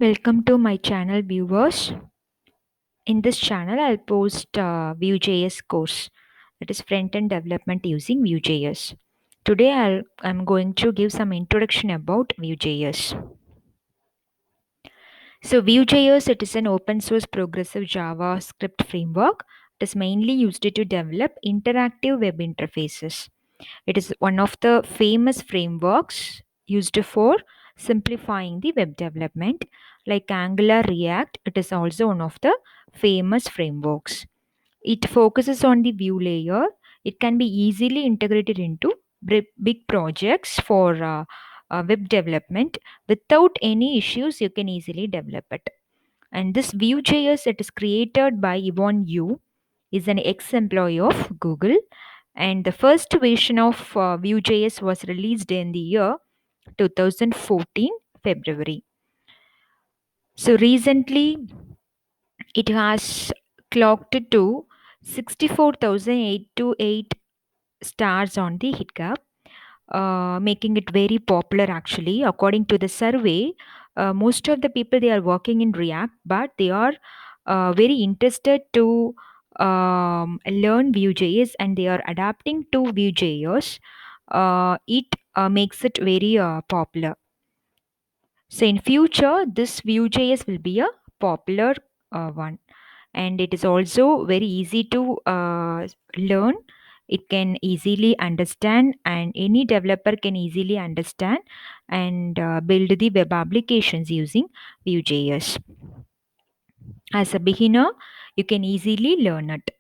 Welcome to my channel viewers. In this channel, I'll post Vue Js course, that is front-end development using Vue Js. Today, I'm going to give some introduction about Vue Js. So Vue Js, it is an open source progressive JavaScript framework. It is mainly used to develop interactive web interfaces. It is one of the famous frameworks used for simplifying the web development. Like Angular React, it is also one of the famous frameworks. It focuses on the view layer. It can be easily integrated into big projects for web development. Without any issues, you can easily develop it. And this Vue.js, it is created by Yvonne Yu, is an ex-employee of Google. And the first version of Vue.js was released in the year 2014 February. So recently, it has clocked to 64,828 stars on the GitHub, making it very popular actually. According to the survey, most of the people they are working in React, but they are very interested to learn Vue.js and they are adapting to Vue.js. It makes it very popular. So in future, this Vue.js will be a popular one, and it is also very easy to learn. It can easily understand, and any developer can easily understand and build the web applications using Vue.js. As a beginner, you can easily learn it.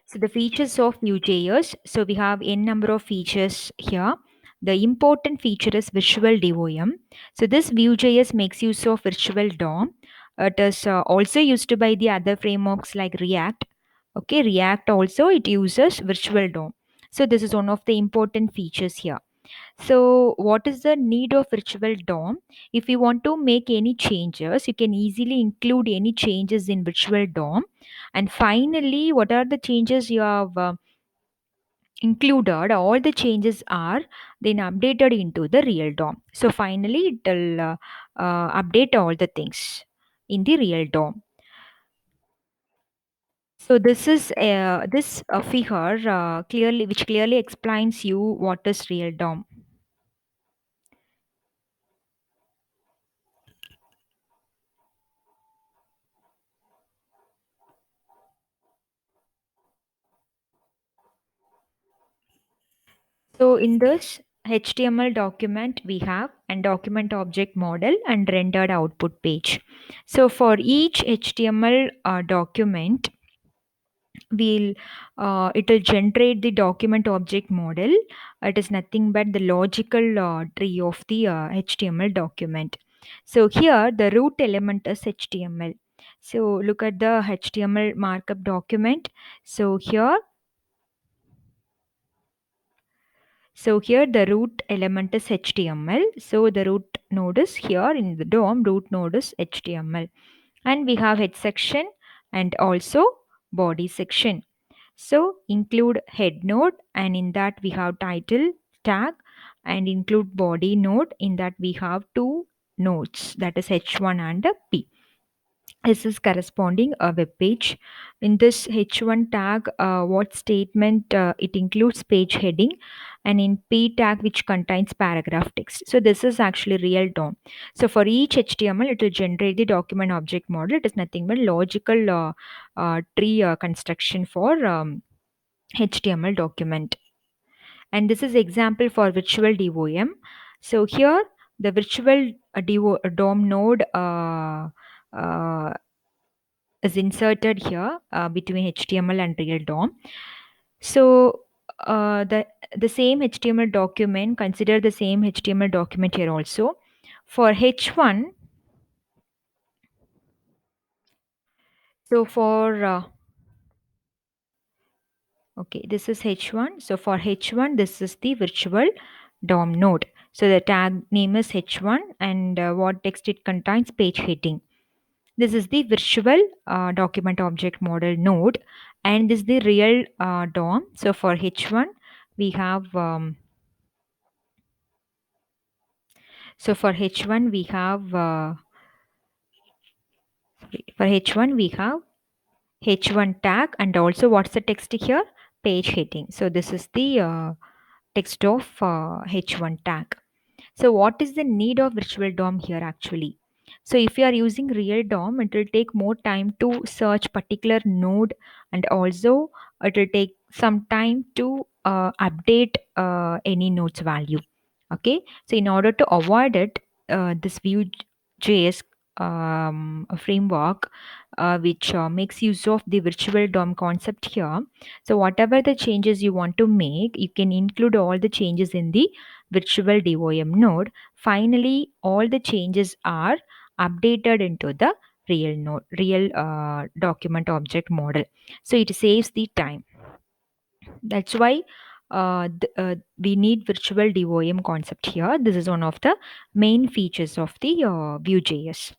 So the features of Vue.js. So we have n number of features here. The important feature is visual DOM. So this Vue.js makes use of virtual DOM. It is also used by the other frameworks like React. Okay, React also it uses virtual DOM. So this is one of the important features here. So, what is the need of virtual DOM? If you want to make any changes, you can easily include any changes in virtual DOM. And finally, what are the changes you have included? All the changes are then updated into the real DOM. So, finally, it will update all the things in the real DOM. So this figure clearly which clearly explains you what is real DOM. So in this HTML document we have and document object model and rendered output page. So for each HTML document, we'll it will generate the document object model. It is nothing but the logical tree of the HTML document. So here the root element is HTML. So look at the HTML markup document. So here the root element is HTML. So the root node is here in the DOM, root node is HTML. And we have head section and also body section. So include head node and in that we have title tag and include body node. In that we have two nodes, that is H1 and P. This is corresponding a web page. In this H1 tag, what statement it includes page heading, and in P tag which contains paragraph text. So this is actually real DOM. So for each HTML, it will generate the document object model. It is nothing but logical tree construction for HTML document. And this is example for virtual DOM. So here the virtual DOM node uh, is inserted here between HTML and real DOM. So the same HTML document, consider the same HTML document here also. For H1, so for okay, this is H1. So for H1, this is the virtual DOM node. So the tag name is H1 and what text it contains, page heading. This is the virtual document object model node, and this is the real DOM. So for H1, we have So for H1 we have for H1 we have H1 tag, and also what's the text here? Page heading. So this is the text of H1 tag. So what is the need of virtual DOM here actually? So if you are using real DOM, it will take more time to search particular node, and also it will take some time to update any node's value. Okay, so in order to avoid it, this Vue.js framework, which makes use of the virtual DOM concept here. So whatever the changes you want to make, you can include all the changes in the virtual DOM node. Finally, all the changes are updated into the real node, real document object model. So it saves the time. That's why we need virtual DOM concept here. This is one of the main features of the Vue.js.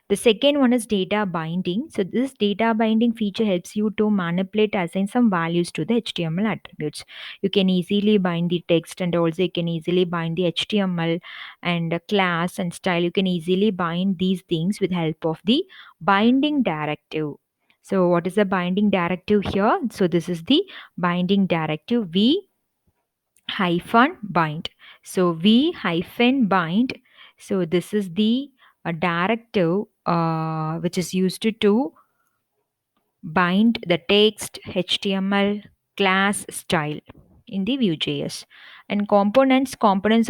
The second one is data binding. So this data binding feature helps you to manipulate, assign some values to the HTML attributes. You can easily bind the text, and also you can easily bind the HTML and class and style. You can easily bind these things with help of the binding directive. So what is the binding directive here? So this is the binding directive v hyphen bind. So v hyphen bind. So this is the directive which is used to bind the text, HTML, class, style in the Vue.js. And components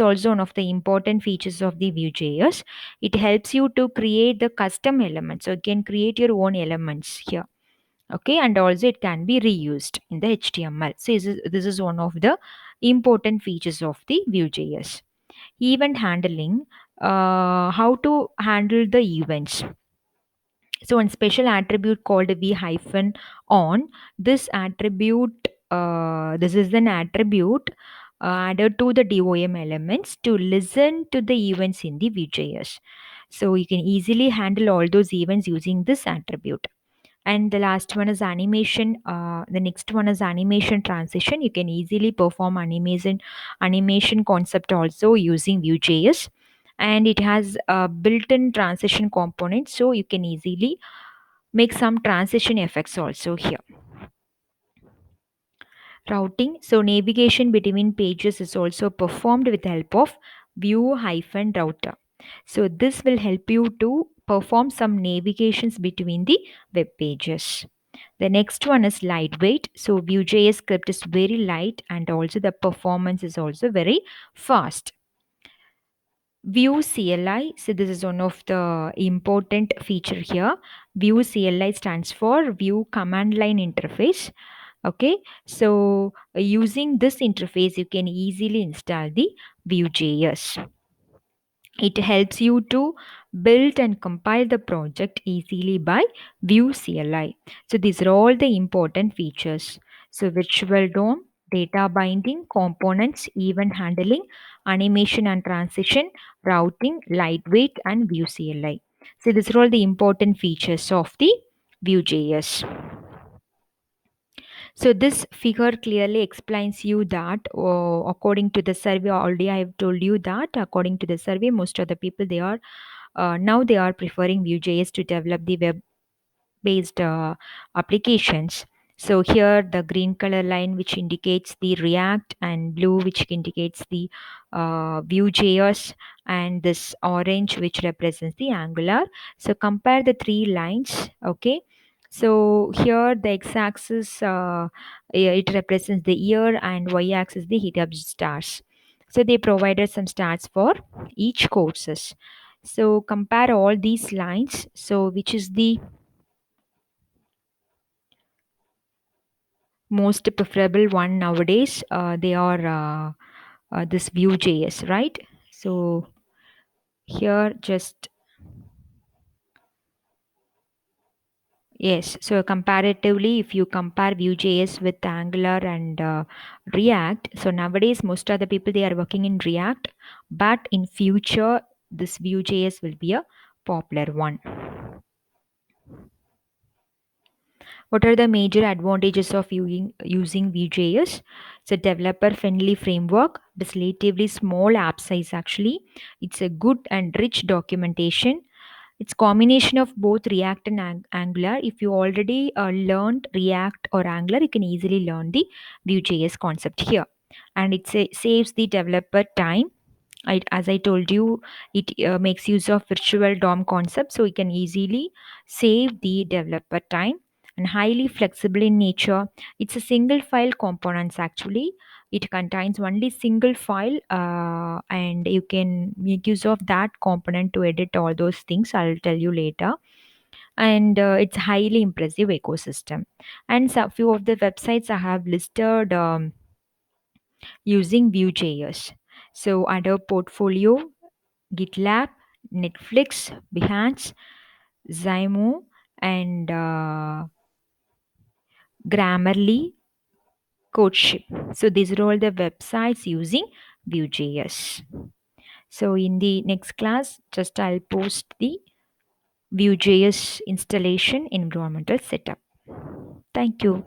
also one of the important features of the Vue.js. It helps you to create the custom elements. So you can create your own elements here. Okay, and also it can be reused in the HTML. So this is one of the important features of the Vue.js. Event handling, how to handle the events. So one special attribute called v hyphen on, this attribute, this is an attribute added to the DOM elements to listen to the events in the Vue.js. So you can easily handle all those events using this attribute. And the last one is animation. The next one is animation transition. You can easily perform animation concept also using Vue.js, and it has a built-in transition component, so you can easily make some transition effects also here. Routing. So navigation between pages is also performed with the help of Vue-router. So this will help you to perform some navigations between the web pages. The next one is lightweight. So Vue.js script is very light, and also the performance is also very fast. Vue CLI. So this is one of the important feature here. Vue CLI stands for Vue Command Line Interface. Okay, so using this interface, you can easily install the Vue.js. It helps you to build and compile the project easily by Vue CLI. So these are all the important features. So virtual DOM, data binding, components, event handling, animation and transition, routing, lightweight, and Vue CLI. So these are all the important features of the Vue.js. So this figure clearly explains you that according to the survey, already I have told you that according to the survey, most of the people they are now they are preferring Vue.js to develop the web-based applications. So here the green color line which indicates the React, and blue which indicates the Vue.js, and this orange which represents the Angular. So compare the three lines. Okay. So here the x-axis it represents the year, and y-axis the heat up stars. So they provided some stats for each courses. So compare all these lines. So which is the most preferable one nowadays? They are this Vue.js, right? So here just yes. So comparatively, if you compare Vue.js with Angular and React, so nowadays most of the people they are working in React, but in future this Vue.js will be a popular one. What are the major advantages of using Vue.js? It's a developer-friendly framework. It's relatively small app size actually. It's a good and rich documentation. It's combination of both React and Angular. If you already learned React or Angular, you can easily learn the Vue.js concept here. And saves the developer time. As I told you, it makes use of virtual DOM concept, so you can easily save the developer time and highly flexible in nature. It's a single file components actually. It contains only single file, and you can make use of that component to edit all those things. I'll tell you later. And it's highly impressive ecosystem. And so few of the websites I have listed using Vue.js. So Adobe Portfolio, GitLab, Netflix, Behance, Zymo, and Grammarly, Coachship. So these are all the websites using Vue.js. So in the next class, just I'll post the Vue.js installation environmental setup. Thank you.